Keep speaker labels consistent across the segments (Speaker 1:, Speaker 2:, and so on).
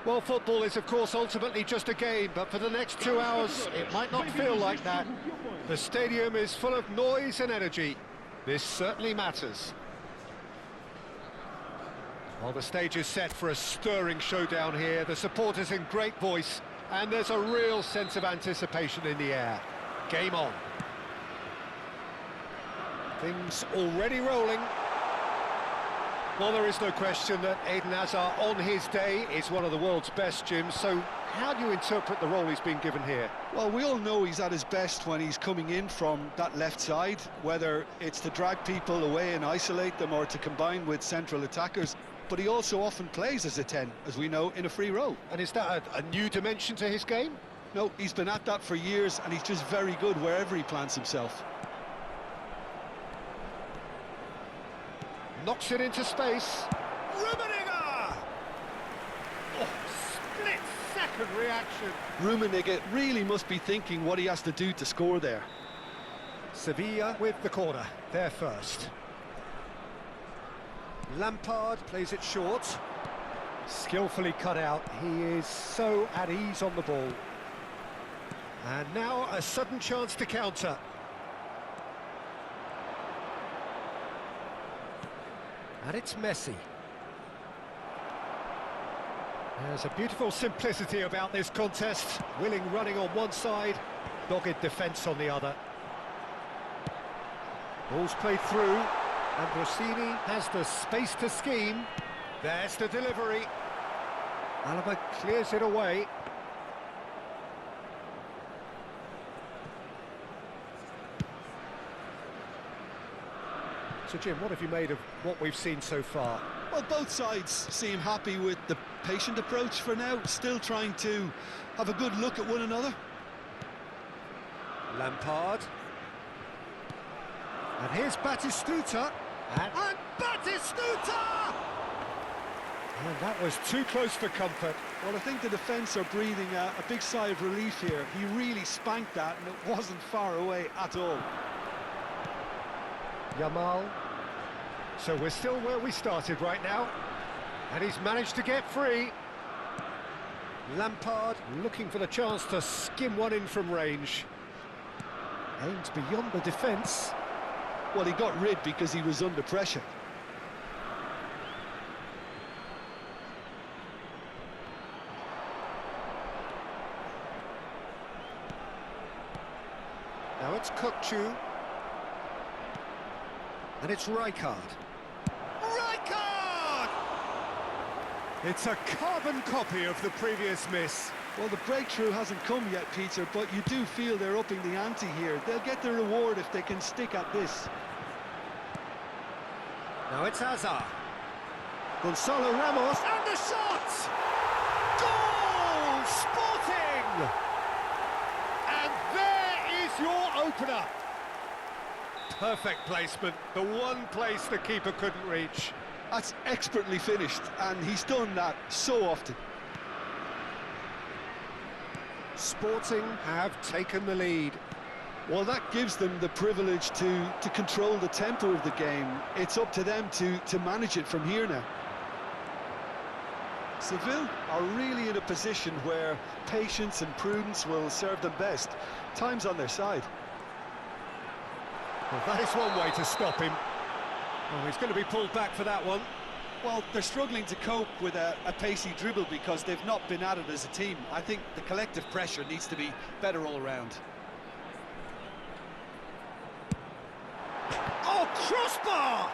Speaker 1: Well, football is, of course, ultimately just a game, but for the next 2 hours, it might not feel like that. The stadium is full of noise and energy. This certainly matters. Well, the stage is set for a stirring showdown here. The supporters in great voice, and there's a real sense of anticipation in the air. Game on. Things already rolling. Well, there is no question that Eden Hazard, on his day, is one of the world's best, Jim. So how do you interpret the role he's been given here?
Speaker 2: Well, we all know he's at his best when he's coming in from that left side, whether it's to drag people away and isolate them or to combine with central attackers. But he also often plays as a 10, as we know, in a free role.
Speaker 1: And is that a new dimension to his game?
Speaker 2: No, he's been at that for years, and he's just very good wherever he plants himself.
Speaker 1: Knocks it into space. Rummenigge! Oh, split-second reaction.
Speaker 2: Rummenigge really must be thinking what he has to do to score there.
Speaker 1: Sevilla with the corner, there first. Lampard plays it short. Skillfully cut out. He is so at ease on the ball. And now a sudden chance to counter. And it's Messi. There's a beautiful simplicity about this contest. Willing running on one side, dogged defence on the other. Ball's played through, and Rossini has the space to scheme. There's the delivery. Alaba clears it away. So, Jim, what have you made of what we've seen so far?
Speaker 2: Well, both sides seem happy with the patient approach for now, still trying to have a good look at one another.
Speaker 1: Lampard. And here's Batistuta. And Batistuta! And that was too close for comfort.
Speaker 2: Well, I think the defence are breathing a big sigh of relief here. He really spanked that, and it wasn't far away at all.
Speaker 1: Yamal. So we're still where we started right now, and he's managed to get free. Lampard looking for the chance to skim one in from range. Aims beyond the defence.
Speaker 2: Well, he got rid because he was under pressure.
Speaker 1: Now it's Kukçu. And it's Rijkaard. Rijkaard! It's a carbon copy of the previous miss.
Speaker 2: Well, the breakthrough hasn't come yet, Peter, but you do feel they're upping the ante here. They'll get the reward if they can stick at this.
Speaker 1: Now it's Hazard. Gonzalo Ramos, and the shot! Goal! Sporting! And there is your opener. Perfect placement, the one place the keeper couldn't reach.
Speaker 2: That's expertly finished, and he's done that so often.
Speaker 1: Sporting have taken the lead.
Speaker 2: Well, that gives them the privilege to control the tempo of the game. It's up to them to manage it from here now. Seville are really in a position where patience and prudence will serve them best. Time's on their side.
Speaker 1: Well, that is one way to stop him. Oh, he's going to be pulled back for that one.
Speaker 2: Well, they're struggling to cope with a pacey dribble because they've not been at it as a team. I think the collective pressure needs to be better all around.
Speaker 1: Oh, crossbar!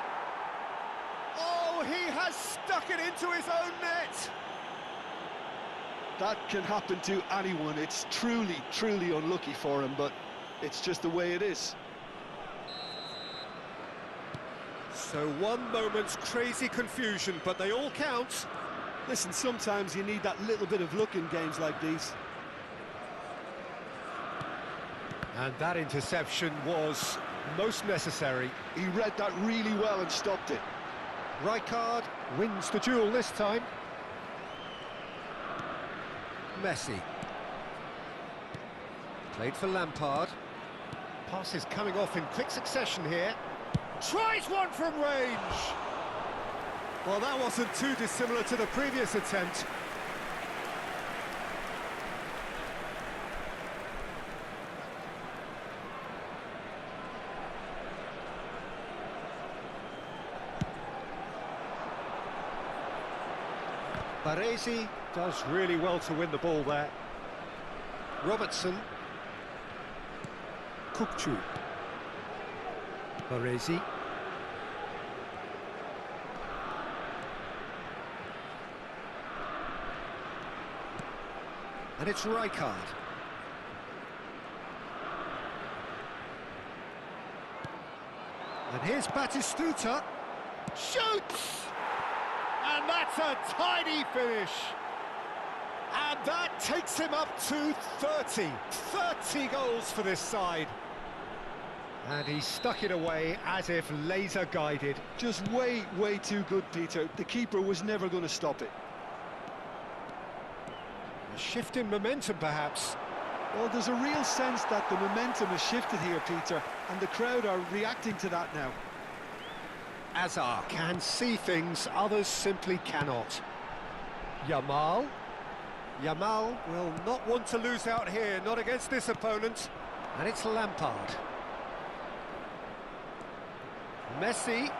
Speaker 1: Oh, he has stuck it into his own net!
Speaker 2: That can happen to anyone. It's truly, truly unlucky for him, but it's just the way it is.
Speaker 1: So one moment's crazy confusion, but they all count.
Speaker 2: Listen, sometimes you need that little bit of luck in games like these.
Speaker 1: And that interception was most necessary.
Speaker 2: He read that really well and stopped it.
Speaker 1: Rijkaard wins the duel this time. Messi. Played for Lampard. Passes coming off in quick succession here. Tries one from range! Well, that wasn't too dissimilar to the previous attempt. Baresi does really well to win the ball there. Robertson. Kukçu. Baresi. And it's Rijkaard. And here's Batistuta. Shoots! And that's a tidy finish. And that takes him up to 30. 30 goals for this side. And he stuck it away as if laser-guided.
Speaker 2: Just way too good, Peter. The keeper was never going to stop it.
Speaker 1: A shift in momentum, perhaps.
Speaker 2: Well, there's a real sense that the momentum has shifted here, Peter, and the crowd are reacting to that now.
Speaker 1: Azar can see things others simply cannot. Yamal. Yamal will not want to lose out here, not against this opponent. And it's Lampard. Messi.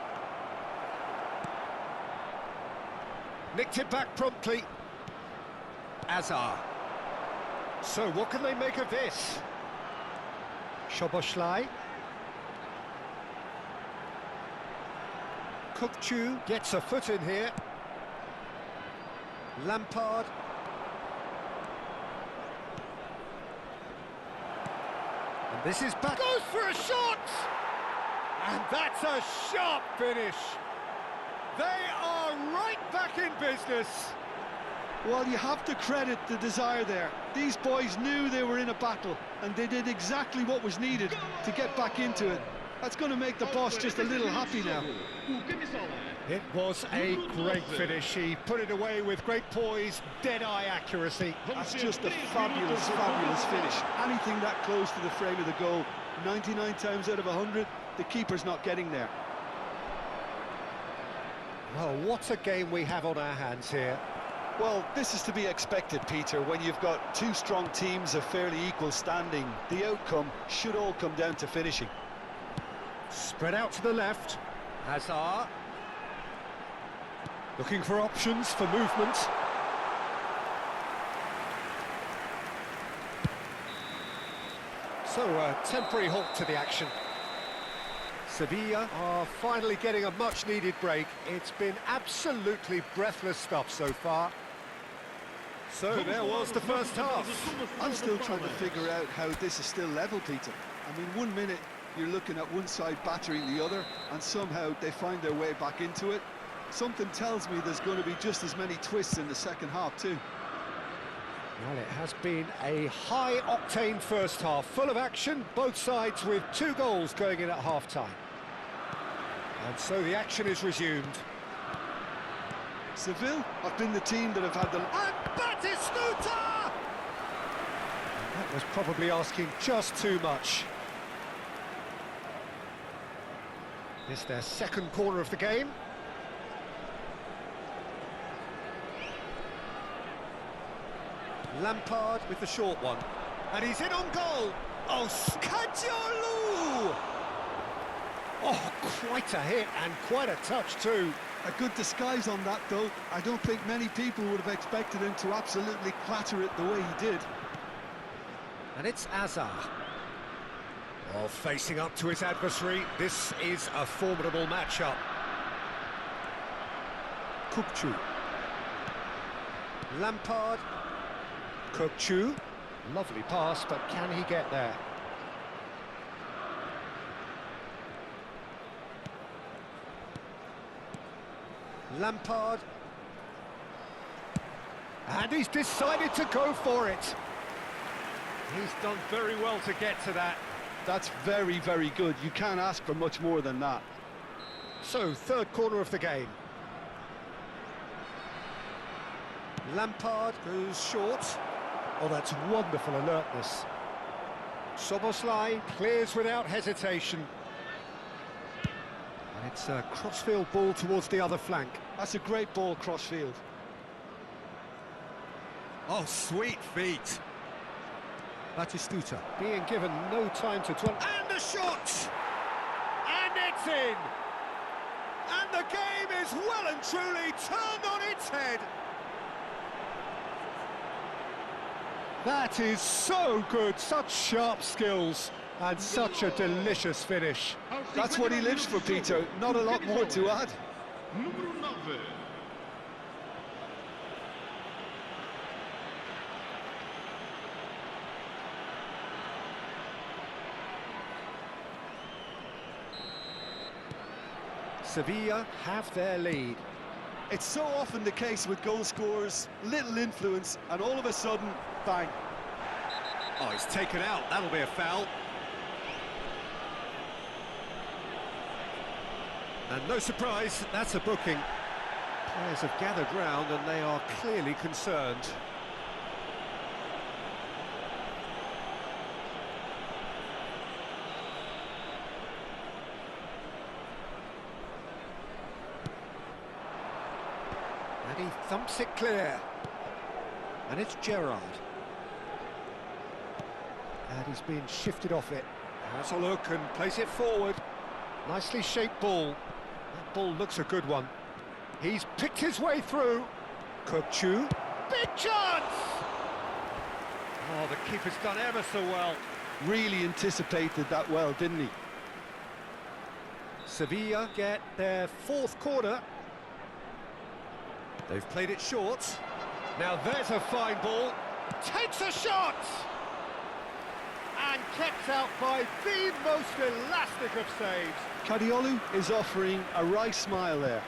Speaker 1: Nicked it back promptly. Azar. So what can they make of this? Szoboszlai. Kukçu gets a foot in here. Lampard. And this is back. Goes for a shot! And that's a sharp finish. They are right back in business.
Speaker 2: Well, you have to credit the desire there. These boys knew they were in a battle, and they did exactly what was needed to get back into it. That's going to make the boss just a little happy now.
Speaker 1: It was a great finish. He put it away with great poise, dead-eye accuracy.
Speaker 2: That's just a fabulous finish. Anything that close to the frame of the goal, 99 times out of 100, the keeper's not getting there.
Speaker 1: Well, what a game we have on our hands here.
Speaker 2: Well, this is to be expected, Peter, when you've got two strong teams of fairly equal standing. The outcome should all come down to finishing.
Speaker 1: Spread out to the left. Hazard. Looking for options for movement. So, a temporary halt to the action. Sevilla are finally getting a much-needed break. It's been absolutely breathless stuff so far. So there was the first half.
Speaker 2: I'm still trying to figure out how this is still level, Peter. I mean, 1 minute you're looking at one side battering the other, and somehow they find their way back into it. Something tells me there's going to be just as many twists in the second half too.
Speaker 1: Well, it has been a high-octane first half, full of action, both sides with 2 goals going in at half-time. And so the action is resumed.
Speaker 2: Seville have been the team that have had the...
Speaker 1: And Batistuta! That was probably asking just too much. It's their second corner of the game. Lampard with the short one. And he's in on goal. Oh, Skadiolu! Oh, quite a hit and quite a touch too.
Speaker 2: A good disguise on that, though. I don't think many people would have expected him to absolutely clatter it the way he did.
Speaker 1: And it's Azar. Well, facing up to his adversary, this is a formidable matchup. Kukçu. Lampard. Kukçu. Lovely pass, but can he get there? Lampard. And he's decided to go for it. He's done very well to get to that.
Speaker 2: That's very good. You can't ask for much more than that.
Speaker 1: So, third corner of the game. Lampard goes short. Oh, that's wonderful alertness. Szoboszlai clears without hesitation. And it's a crossfield ball towards the other flank.
Speaker 2: That's a great ball crossfield.
Speaker 1: Oh, sweet feet. Batistuta being given no time to dwell. And the shot! And it's in! And the game is well and truly turned on its head. That is so good, such sharp skills and such a delicious finish.
Speaker 2: That's what he lives for, Peter. Not a lot more to add.
Speaker 3: Número 9.
Speaker 1: Sevilla have their lead.
Speaker 2: It's so often the case with goal scorers, little influence, and all of a sudden, bang.
Speaker 1: Oh, he's taken out, that'll be a foul. And no surprise, that's a booking. Players have gathered round and they are clearly concerned. And he thumps it clear. And it's Gerrard. And he's being shifted off it. Has a look and plays it forward. Nicely shaped ball. That ball looks a good one. He's picked his way through. Kupchu. Big chance! Oh, the keeper's done ever so well.
Speaker 2: Really anticipated that well, didn't he?
Speaker 1: Sevilla get their fourth corner. They've played it short. Now there's a fine ball. Takes a shot! And kept out by the most elastic of saves.
Speaker 2: Kadiolu is offering a wry smile there.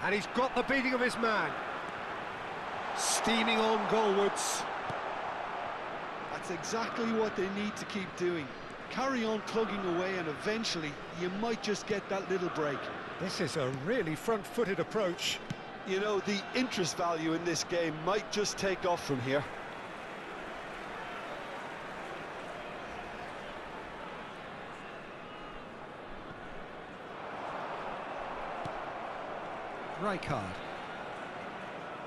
Speaker 1: And he's got the beating of his man. Steaming on goalwards.
Speaker 2: That's exactly what they need to keep doing. Carry on plugging away and eventually you might just get that little break.
Speaker 1: This is a really front-footed approach.
Speaker 2: You know, the interest value in this game might just take off from here.
Speaker 1: Rijkaard.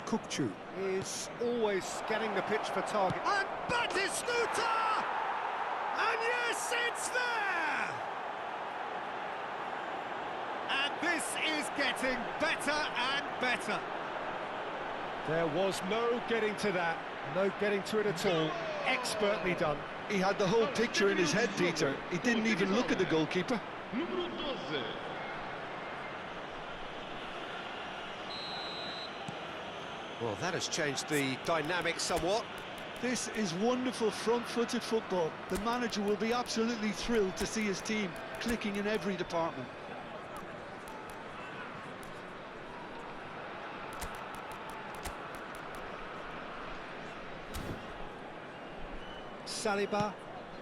Speaker 1: Kupchu is always scanning the pitch for target. And Batistuta! And yes, it's there! And this is getting better and better. There was no getting to that, no getting to it at all. Expertly done.
Speaker 2: He had the whole picture in his head, Peter. He didn't even look at the goalkeeper.
Speaker 3: Número 12.
Speaker 1: Well, that has changed the dynamic somewhat.
Speaker 2: This is wonderful front-footed football. The manager will be absolutely thrilled to see his team clicking in every department.
Speaker 1: Saliba,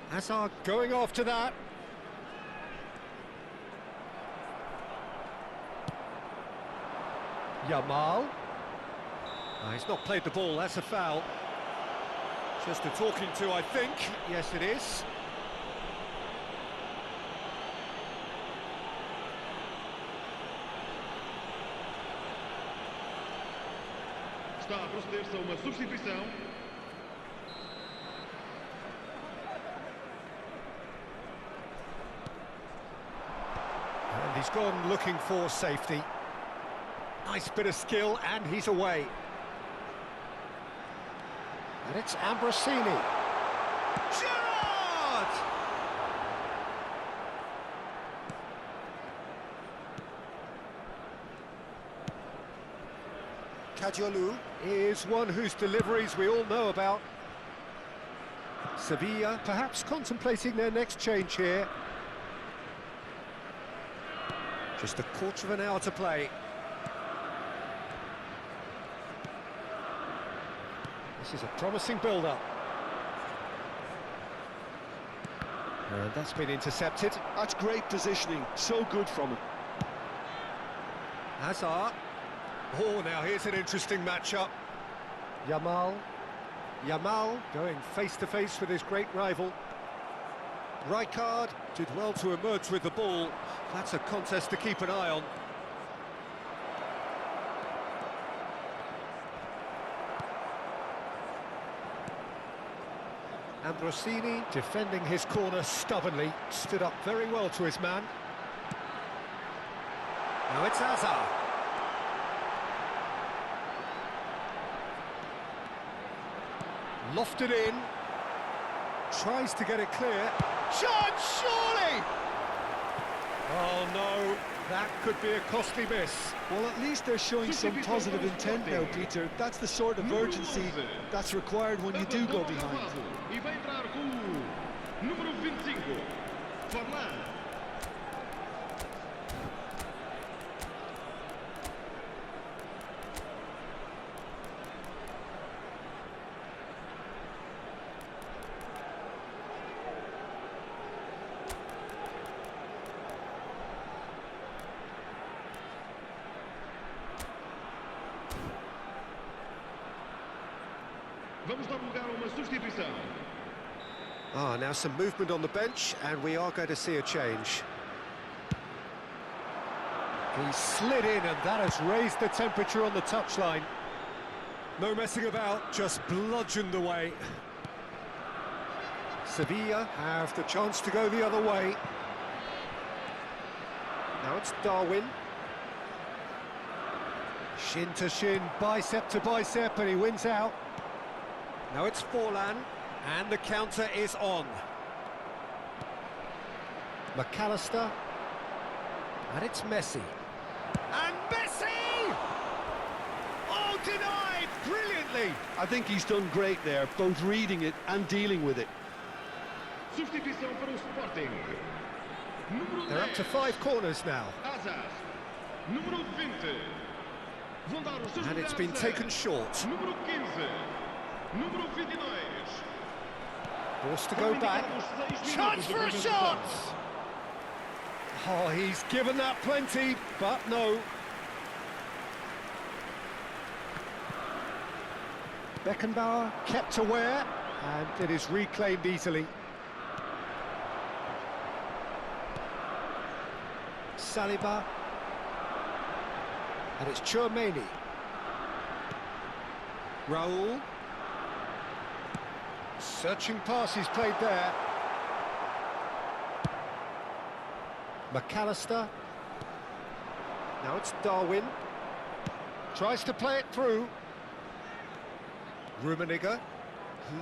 Speaker 1: Hazard going after that. Yamal. He's not played the ball, that's a foul. Just a talking to, I think. Yes, it is.
Speaker 3: Está a proceder-se a uma substituição.
Speaker 1: And he's gone looking for safety. Nice bit of skill, and he's away. And it's Ambrosini. Gerrard! Kadiolu is one whose deliveries we all know about. Sevilla perhaps contemplating their next change here. Just a quarter of an hour to play. This is a promising build-up. And that's been intercepted.
Speaker 2: That's great positioning, so good from him.
Speaker 1: Hazard. Oh, now here's an interesting matchup. Yamal. Yamal going face-to-face with his great rival. Rijkaard did well to emerge with the ball. That's a contest to keep an eye on. Ambrosini defending his corner stubbornly, stood up very well to his man. Now it's Hazard. Lofted in. Tries to get it clear. Shot, surely! Oh no, that could be a costly miss.
Speaker 2: Well, at least they're showing some positive intent now, Peter. That's the sort of urgency that's required when you do go behind.
Speaker 3: E vai entrar com o número 25, Forlan. Vamos dar lugar a uma substituição.
Speaker 1: Now some movement on the bench, and we are going to see a change. He slid in, and that has raised the temperature on the touchline. No messing about, just bludgeoned away. Sevilla have the chance to go the other way. Now it's Darwin. Shin to shin, bicep to bicep, and he wins out. Now it's Forlan, and the counter is on. McAllister, and it's Messi. And Messi! Oh, denied brilliantly!
Speaker 2: I think he's done great there, both reading it and dealing with it.
Speaker 3: Substituição para o Sporting. Número
Speaker 1: They're up to 5 corners now.
Speaker 3: Azar. Número 20. Vão dar os seus
Speaker 1: And it's been
Speaker 3: lugares
Speaker 1: taken short.
Speaker 3: Número 15. Número 22.
Speaker 1: Forced to go back. Chance for a shot! Oh, he's given that plenty, but no. Beckenbauer kept aware, and it is reclaimed easily. Saliba. And it's Chouameni. Raul. Searching pass he's played there. McAllister. Now it's Darwin. Tries to play it through. Rummenigge.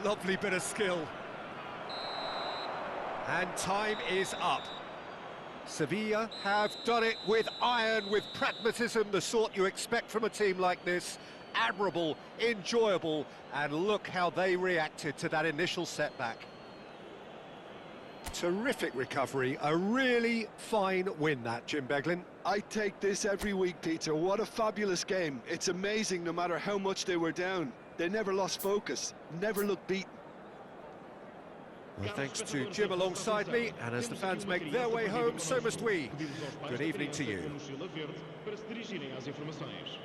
Speaker 1: Lovely bit of skill. And time is up. Sevilla have done it with iron, with pragmatism, the sort you expect from a team like this. Admirable, enjoyable, and look how they reacted to that initial setback. Terrific recovery, a really fine win that, Jim Beglin.
Speaker 2: I take this every week, Peter. What a fabulous game. It's amazing no matter how much they were down. They never lost focus, never looked beaten.
Speaker 1: Well, thanks to Jim alongside me, and as the fans make their way home, so must we. Good evening to you.
Speaker 3: Para se dirigirem às informações.